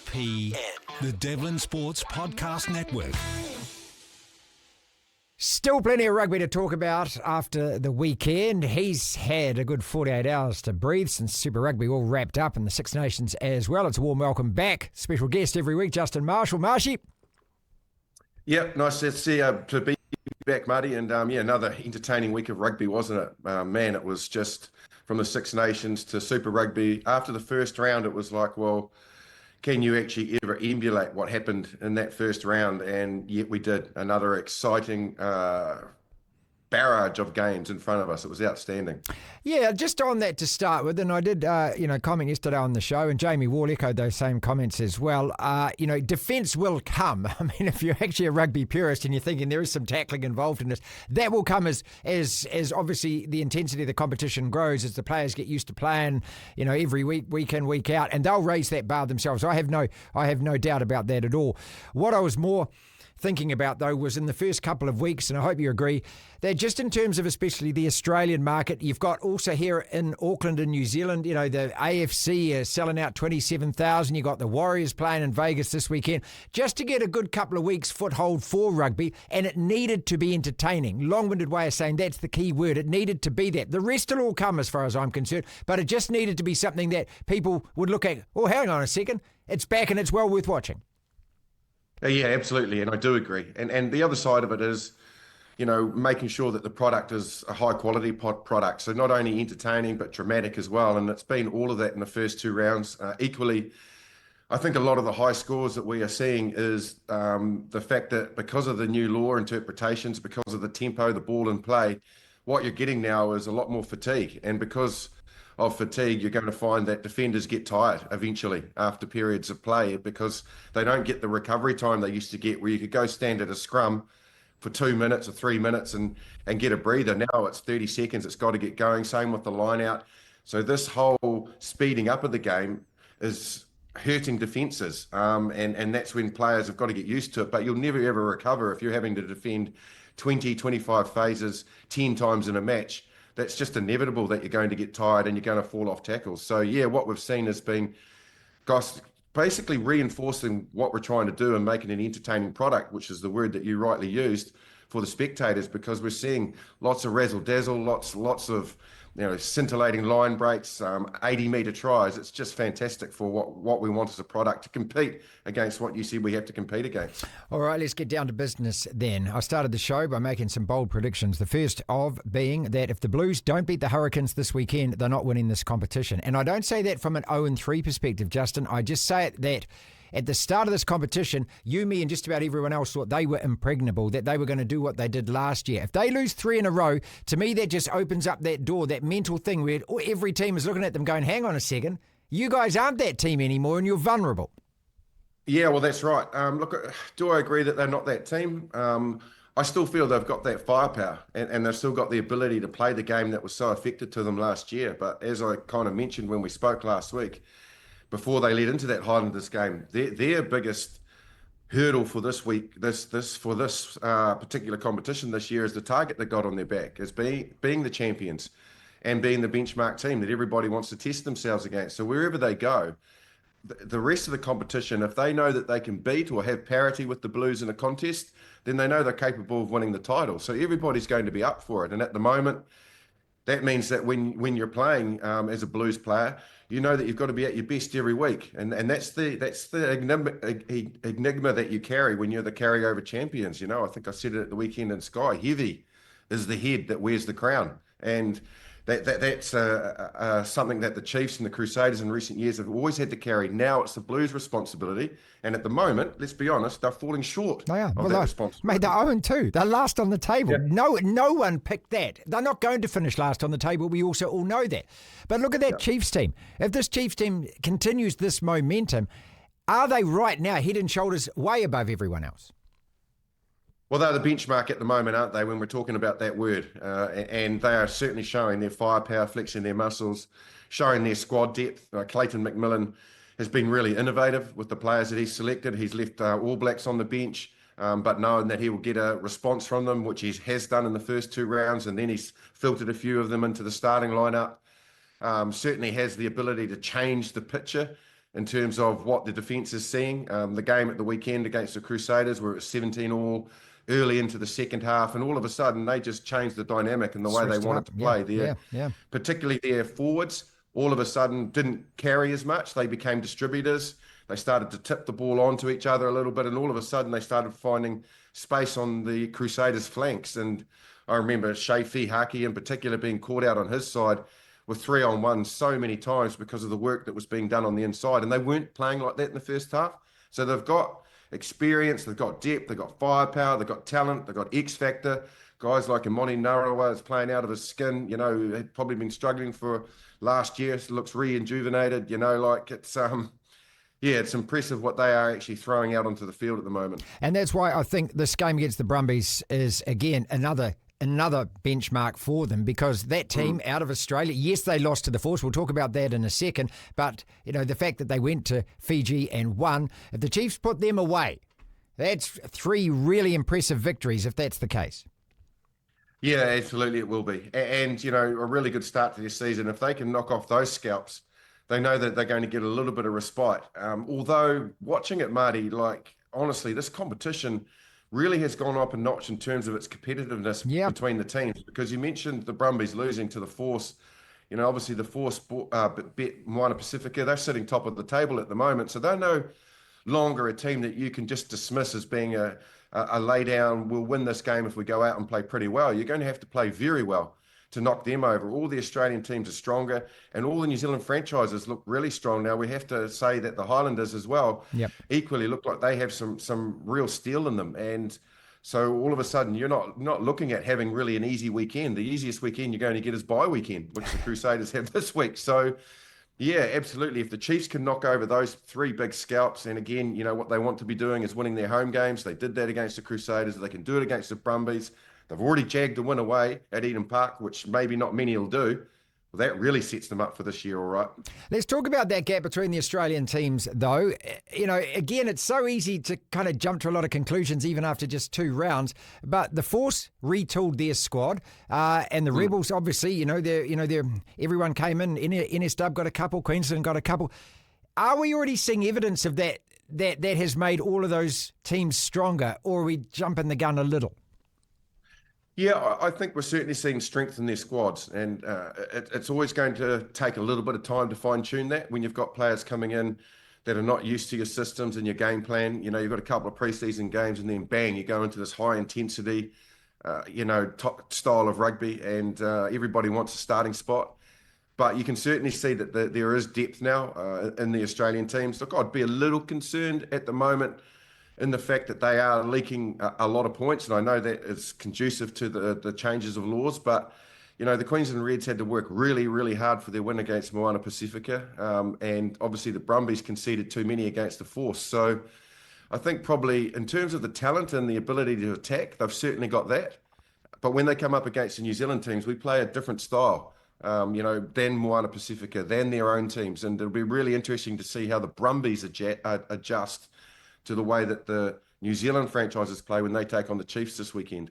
DSPN, the Devlin Sports Podcast Network. Still plenty of rugby to talk about after the weekend. He's had a good 48 hours to breathe since Super Rugby all wrapped up in the Six Nations as well. It's a warm welcome back. Special guest every week, Justin Marshall. Marshy. Yep, nice to see to be back, Marty. And another entertaining week of rugby, wasn't it? Man, it was just from the Six Nations to Super Rugby. After the first round, it was like, well, can you actually ever emulate what happened in that first round? And yet we did. Another exciting barrage of games in front of us. It was outstanding. Yeah, just on that to start with, and I did, comment yesterday on the show, and Jamie Wall echoed those same comments as well. Defence will come. I mean, if you're actually a rugby purist and you're thinking there is some tackling involved in this, that will come as obviously the intensity of the competition grows, as the players get used to playing, every week in, week out, and they'll raise that bar themselves. I have no doubt about that at all. What I was more thinking about, though, was in the first couple of weeks, and I hope you agree, that just in terms of especially the Australian market, you've got also here in Auckland and New Zealand, the AFC is selling out 27,000. You've got the Warriors playing in Vegas this weekend, just to get a good couple of weeks foothold for rugby, and it needed to be entertaining. Long-winded way of saying that's the key word. It needed to be that. The rest will all come as far as I'm concerned, but it just needed to be something that people would look at, oh, hang on a second, it's back and it's well worth watching. Yeah, absolutely. And I do agree. And the other side of it is, making sure that the product is a high quality product. So not only entertaining, but dramatic as well. And it's been all of that in the first two rounds. Equally, I think a lot of the high scores that we are seeing is the fact that because of the new law interpretations, because of the tempo, the ball in play, what you're getting now is a lot more fatigue. And because of fatigue, you're going to find that defenders get tired eventually after periods of play, because they don't get the recovery time they used to get, where you could go stand at a scrum for 2 minutes or 3 minutes and get a breather. Now it's 30 seconds. It's got to get going. Same with the line out. So this whole speeding up of the game is hurting defences. And that's when players have got to get used to it. But you'll never, ever recover if you're having to defend 20, 25 phases 10 times in a match. That's just inevitable that you're going to get tired and you're going to fall off tackles. So, yeah, what we've seen has been basically reinforcing what we're trying to do and making an entertaining product, which is the word that you rightly used, for the spectators, because we're seeing lots of razzle-dazzle, lots of scintillating line breaks, 80-metre tries. It's just fantastic for what we want as a product to compete against what you see we have to compete against. All right, let's get down to business then. I started the show by making some bold predictions. The first of being that if the Blues don't beat the Hurricanes this weekend, they're not winning this competition. And I don't say that from an 0-3 perspective, Justin. I just say it that at the start of this competition, you, me, and just about everyone else thought they were impregnable, that they were going to do what they did last year. If they lose 3 in a row, to me, that just opens up that door, that mental thing where every team is looking at them going, hang on a second, you guys aren't that team anymore and you're vulnerable. Yeah, well, that's right. Look, do I agree that they're not that team? I still feel they've got that firepower and they've still got the ability to play the game that was so effective to them last year. But as I kind of mentioned when we spoke last week, before they led into that Highlanders game, their biggest hurdle for this week, this particular competition this year, is the target they got on their back, as being the champions and being the benchmark team that everybody wants to test themselves against. So wherever they go, the rest of the competition, if they know that they can beat or have parity with the Blues in a contest, then they know they're capable of winning the title. So everybody's going to be up for it. And at the moment, that means that when you're playing as a Blues player, you know that you've got to be at your best every week, and that's the enigma that you carry when you're the carryover champions. I think I said it at the weekend in Sky. Heavy is the head that wears the crown, and that's something that the Chiefs and the Crusaders in recent years have always had to carry. Now it's the Blues' responsibility, and at the moment, let's be honest, they're falling short of that responsibility. Mate, they're 0-2. They're last on the table. Yeah. No one picked that. They're not going to finish last on the table. We also all know that. But look at that Chiefs team. If this Chiefs team continues this momentum, are they right now head and shoulders way above everyone else? Well, they're the benchmark at the moment, aren't they, when we're talking about that word? And they are certainly showing their firepower, flexing their muscles, showing their squad depth. Clayton McMillan has been really innovative with the players that he's selected. He's left All Blacks on the bench, but knowing that he will get a response from them, which he has done in the first 2 rounds, and then he's filtered a few of them into the starting lineup. Certainly has the ability to change the picture in terms of what the defence is seeing. The game at the weekend against the Crusaders, where it was 17 all early into the second half, and all of a sudden they just changed the dynamic and the way they wanted to play. Particularly their forwards, all of a sudden didn't carry as much. They became distributors. They started to tip the ball onto each other a little bit, and all of a sudden they started finding space on the Crusaders' flanks. And I remember Shafi Haki in particular being caught out on his side with 3-on-1 so many times because of the work that was being done on the inside. And they weren't playing like that in the first half. So they've got experience, they've got depth, they've got firepower, they've got talent, they've got X factor. Guys like Imani Narawa is playing out of his skin, had probably been struggling for last year, so looks rejuvenated, it's impressive what they are actually throwing out onto the field at the moment. And that's why I think this game against the Brumbies is, again, another benchmark for them, because that team out of Australia, yes, they lost to the Force. We'll talk about that in a second. But, the fact that they went to Fiji and won, if the Chiefs put them away, that's 3 really impressive victories if that's the case. Yeah, absolutely it will be. And, a really good start to this season. If they can knock off those scalps, they know that they're going to get a little bit of respite. Although watching it, Marty, honestly, this competition really has gone up a notch in terms of its competitiveness between the teams, because you mentioned the Brumbies losing to the Force. Obviously the Force bet Moana Pacifica, they're sitting top of the table at the moment. So they're no longer a team that you can just dismiss as being a lay down, we'll win this game if we go out and play pretty well. You're going to have to play very well to knock them over. All the Australian teams are stronger, and all the New Zealand franchises look really strong. Now, we have to say that the Highlanders as well equally look like they have some real steel in them. And so all of a sudden, you're not looking at having really an easy weekend. The easiest weekend you're going to get is bye weekend, which the Crusaders have this week. So, yeah, absolutely. If the Chiefs can knock over those 3 big scalps, and again, what they want to be doing is winning their home games. They did that against the Crusaders. They can do it against the Brumbies. They've already jagged a win away at Eden Park, which maybe not many will do. Well, that really sets them up for this year, all right. Let's talk about that gap between the Australian teams, though. Again, it's so easy to kind of jump to a lot of conclusions even after just 2 rounds. But the Force retooled their squad, and the Rebels, obviously, they're everyone came in. NSW got a couple, Queensland got a couple. Are we already seeing evidence of that has made all of those teams stronger, or are we jumping the gun a little? Yeah, I think we're certainly seeing strength in their squads, and it's always going to take a little bit of time to fine-tune that when you've got players coming in that are not used to your systems and your game plan. You've got a couple of preseason games, and then bang, you go into this high-intensity, top style of rugby, and everybody wants a starting spot. But you can certainly see that there is depth now in the Australian teams. Look, I'd be a little concerned at the moment in the fact that they are leaking a lot of points. And I know that is conducive to the changes of laws, but, the Queensland Reds had to work really, really hard for their win against Moana Pacifica. And obviously the Brumbies conceded too many against the Force. So I think probably in terms of the talent and the ability to attack, they've certainly got that. But when they come up against the New Zealand teams, we play a different style, than Moana Pacifica, than their own teams. And it'll be really interesting to see how the Brumbies adjust to the way that the New Zealand franchises play when they take on the Chiefs this weekend.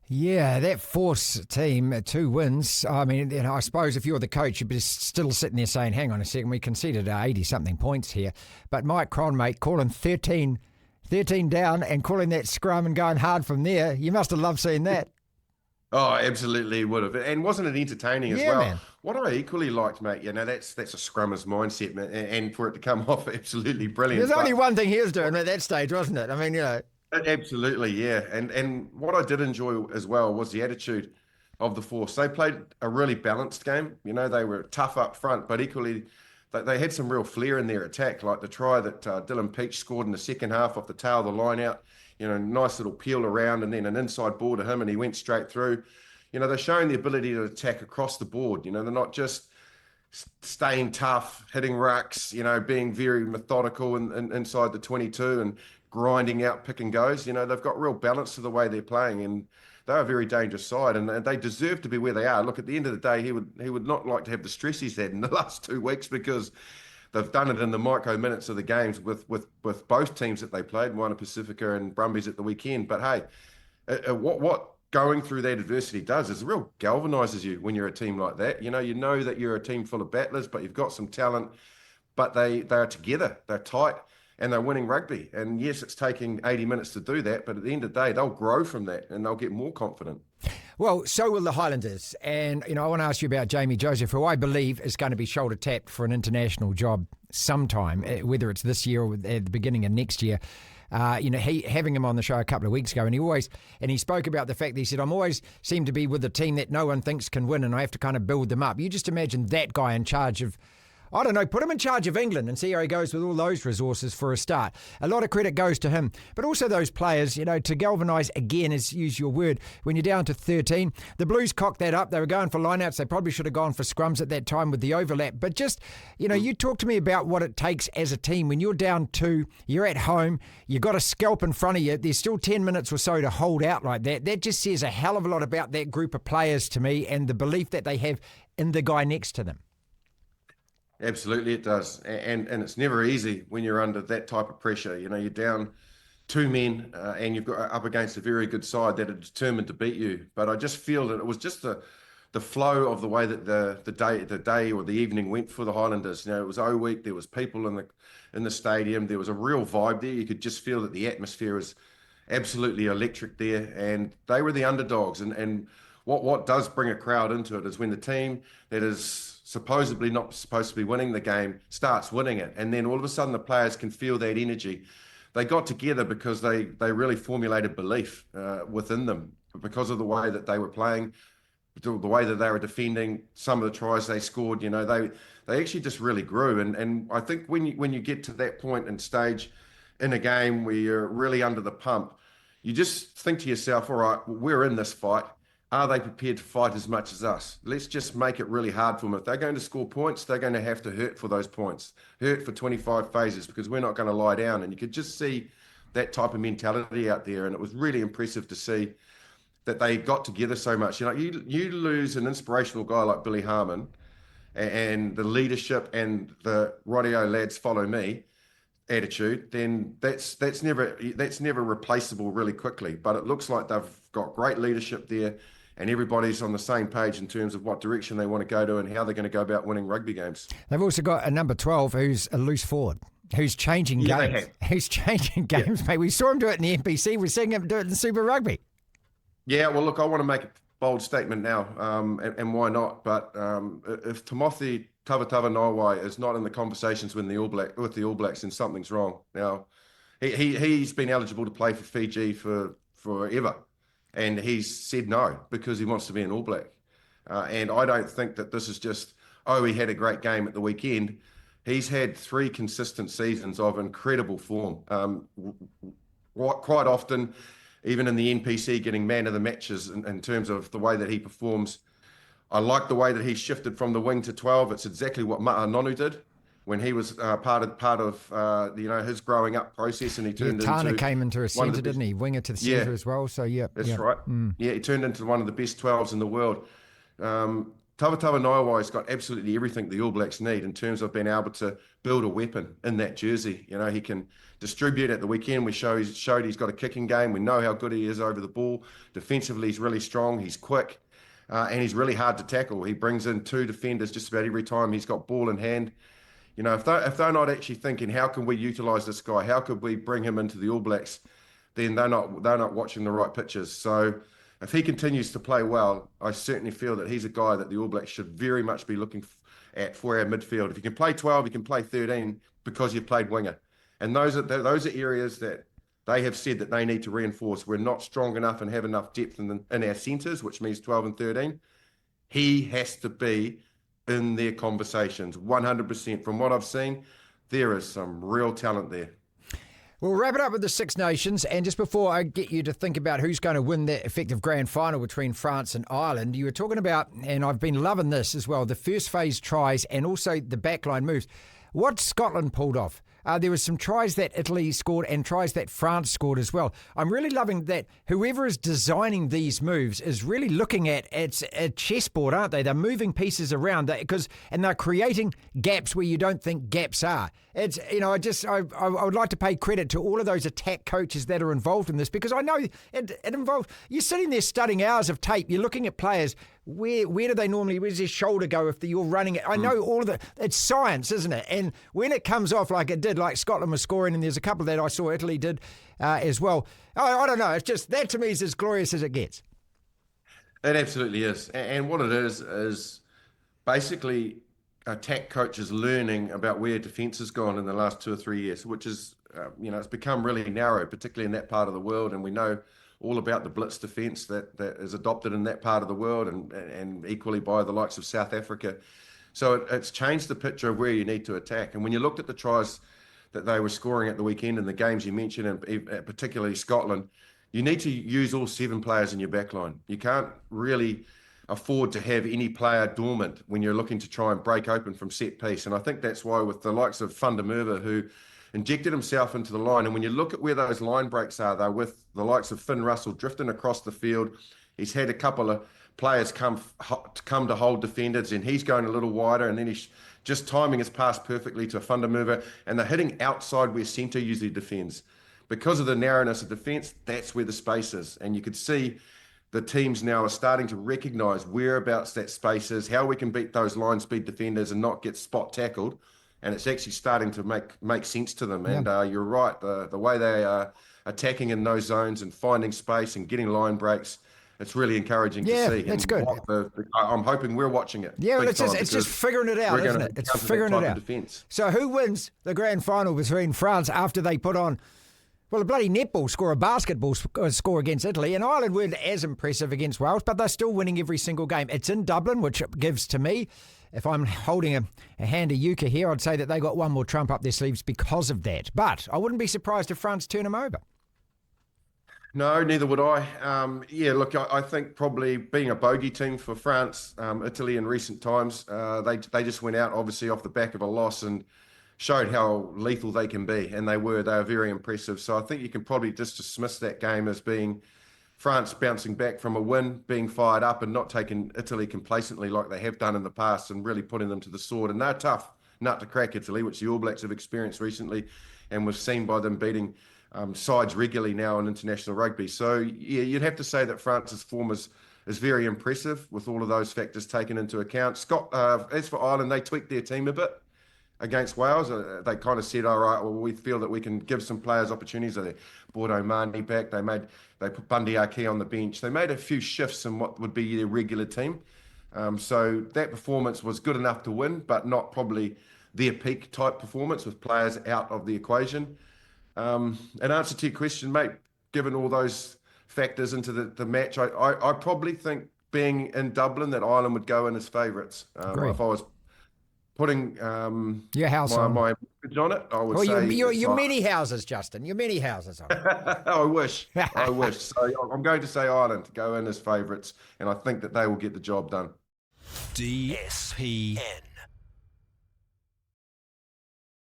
Yeah, that Force team, 2 wins. I mean, I suppose if you're the coach, you'd be still sitting there saying, hang on a second, we conceded 80-something points here. But Mike Cron, mate, calling 13 down and calling that scrum and going hard from there, you must have loved seeing that. Oh, absolutely would have. And wasn't it entertaining as well? Man. What I equally liked, mate, that's a scrummer's mindset, man, and for it to come off absolutely brilliant. There's only one thing he was doing at that stage, wasn't it? I mean, Absolutely, yeah. And what I did enjoy as well was the attitude of the Force. They played a really balanced game. They were tough up front, but equally they had some real flair in their attack, like the try that Dylan Peach scored in the second half off the tail of the line out. Nice little peel around and then an inside ball to him and he went straight through. They're showing the ability to attack across the board. They're not just staying tough, hitting rucks, being very methodical inside the 22 and grinding out pick and goes. They've got real balance to the way they're playing, and they're a very dangerous side, and they deserve to be where they are. Look, at the end of the day, he would not like to have the stress he's had in the last 2 weeks, because they've done it in the micro minutes of the games with both teams that they played, Moana Pacifica and Brumbies at the weekend. But hey, what going through that adversity does is it real galvanizes you when you're a team like that. You know that you're a team full of battlers, but you've got some talent. but they are together, they're tight, and they're winning rugby. And yes, it's taking 80 minutes to do that, but at the end of the day, they'll grow from that and they'll get more confident. Well, so will the Highlanders. And, I want to ask you about Jamie Joseph, who I believe is going to be shoulder tapped for an international job sometime, whether it's this year or at the beginning of next year. Having him on the show a couple of weeks ago, and he spoke about the fact that he said, I'm always seem to be with a team that no one thinks can win, and I have to kind of build them up. You just imagine that guy in charge of, I don't know, put him in charge of England and see how he goes with all those resources for a start. A lot of credit goes to him, but also those players, to galvanise again, as use your word, when you're down to 13. The Blues cocked that up. They were going for lineouts. They probably should have gone for scrums at that time with the overlap. But just, you talk to me about what it takes as a team. When you're down 2, you're at home, you've got a scalp in front of you, there's still 10 minutes or so to hold out like that. That just says a hell of a lot about that group of players to me and the belief that they have in the guy next to them. Absolutely, it does. And it's never easy when you're under that type of pressure. You're down 2 men and you've got up against a very good side that are determined to beat you. But I just feel that it was just the flow of the way that the day or the evening went for the Highlanders. It was O Week. There was people in the stadium. There was a real vibe there. You could just feel that the atmosphere was absolutely electric there, and they were the underdogs. And what does bring a crowd into it is when the team that is supposedly not supposed to be winning the game starts winning it, and then all of a sudden the players can feel that energy. They got together because they really formulated belief within them because of the way that they were playing, the way that they were defending, some of the tries they scored. They actually just really grew, and I think when you get to that point and stage in a game where you're really under the pump, you just think to yourself, all right, we're in this fight. Are they prepared to fight as much as us? Let's just make it really hard for them. If they're going to score points, they're going to have to hurt for those points, hurt for 25 phases, because we're not going to lie down. And you could just see that type of mentality out there. And it was really impressive to see that they got together so much. You lose an inspirational guy like Billy Harmon and the leadership and the radio lads follow me attitude, then that's never replaceable really quickly. But it looks like they've got great leadership there, and everybody's on the same page in terms of what direction they want to go to and how they're going to go about winning rugby games. They've also got a number 12 who's a loose forward, who's changing games. Who's changing games, mate. We saw him do it in the NPC. We're seeing him do it in Super Rugby. Yeah, well, look, I want to make a bold statement now, and why not? But if Timothy Tavatava-Naiwai is not in the conversations with the All Blacks, then something's wrong. Now, he's been eligible to play for Fiji for forever. And he's said no because he wants to be an All Black. And I don't think that this is just, he had a great game at the weekend. He's had 3 consistent seasons of incredible form. Quite often, even in the NPC, getting man of the matches in terms of the way that he performs. I like the way that he shifted from the wing to 12. It's exactly what Ma'a Nonu did when he was part of his growing up process, and he turned into... Tana came into a centre, didn't he? Winger to the centre as well, so yeah. That's right. Yeah, he turned into one of the best 12s in the world. Tavatava-Naiwai's got absolutely everything the All Blacks need in terms of being able to build a weapon in that jersey. He can distribute at the weekend. We showed he's got a kicking game. We know how good he is over the ball. Defensively, he's really strong. He's quick, and he's really hard to tackle. He brings in 2 defenders just about every time he's got ball in hand. If they're not actually thinking, how can we utilise this guy? How could we bring him into the All Blacks? Then they're not watching the right pitches. So if he continues to play well, I certainly feel that he's a guy that the All Blacks should very much be looking at for our midfield. If you can play 12, you can play 13 because you've played winger. And those are areas that they have said that they need to reinforce. We're not strong enough and have enough depth in our centres, which means 12 and 13. He has to be in their conversations, 100%. From what I've seen, there is some real talent there. We'll wrap it up with the Six Nations, and just before I get you to think about who's going to win that effective grand final between France and Ireland, you were talking about, and I've been loving this as well, the first phase tries and also the backline moves. What Scotland pulled off? There were some tries that Italy scored and tries that France scored as well. I'm really loving that whoever is designing these moves is really looking at it's a chessboard, aren't they? They're moving pieces around and they're creating gaps where you don't think gaps are. It's I would like to pay credit to all of those attack coaches that are involved in this, because I know it involves, you're sitting there studying hours of tape, you're looking at players. where do they normally, where's their shoulder go if you're running it? I know all of it's science, isn't it? And when it comes off like it did, like Scotland was scoring, and there's a couple that I saw Italy did as well. I don't know. It's just, that to me is as glorious as it gets. It absolutely is. And what it is basically attack coaches learning about where defence has gone in the last 2 or 3 years, which is, it's become really narrow, particularly in that part of the world. And we know all about the blitz defence that is adopted in that part of the world, and equally by the likes of South Africa. So it's changed the picture of where you need to attack. And when you looked at the tries that they were scoring at the weekend and the games you mentioned, and particularly Scotland, you need to use all 7 players in your backline. You can't really afford to have any player dormant when you're looking to try and break open from set piece. And I think that's why with the likes of Van der Merwe, who injected himself into the line, and when you look at where those line breaks are, they're with the likes of Finn Russell drifting across the field. He's had a couple of players come to hold defenders, and he's going a little wider, and then he's just timing his pass perfectly to Van der Merwe, and they're hitting outside where centre usually defends. Because of the narrowness of defence, that's where the space is. And you could see the teams now are starting to recognise whereabouts that space is, how we can beat those line speed defenders and not get spot tackled. And it's actually starting to make sense to them. And you're right, the way they are attacking in those zones and finding space and getting line breaks, it's really encouraging to see. It's good. I'm hoping we're watching it. Yeah, well, it's just figuring it out, isn't it? It's figuring it out. So who wins the grand final between France after they put on, well, a bloody netball score, a basketball score against Italy, and Ireland weren't as impressive against Wales, but they're still winning every single game. It's in Dublin, which gives to me, if I'm holding a hand of euchre here, I'd say that they got one more trump up their sleeves because of that. But I wouldn't be surprised if France turn them over. No, neither would I. Look, I think probably being a bogey team for France, Italy in recent times, they just went out obviously off the back of a loss and showed how lethal they can be, and they were very impressive. So I think you can probably just dismiss that game as being France bouncing back from a win, being fired up and not taking Italy complacently like they have done in the past and really putting them to the sword. And they're tough nut to crack, Italy, which the All Blacks have experienced recently, and we've seen by them beating sides regularly now in international rugby. So yeah, you'd have to say that France's form is very impressive with all of those factors taken into account. As for Ireland, they tweaked their team a bit against Wales. They kind of said, all right, well, we feel that we can give some players opportunities. They brought O'Mahony back. They put Bundy Aki on the bench. They made a few shifts in what would be their regular team. So that performance was good enough to win, but not probably their peak type performance with players out of the equation. In answer to your question, mate, given all those factors into the match, I probably think being in Dublin that Ireland would go in as favourites. If I was putting your house my mortgage on it, I would say... Your many houses, Justin. Your many houses on it. I wish. So I'm going to say Ireland to go in as favourites, and I think that they will get the job done. DSPN.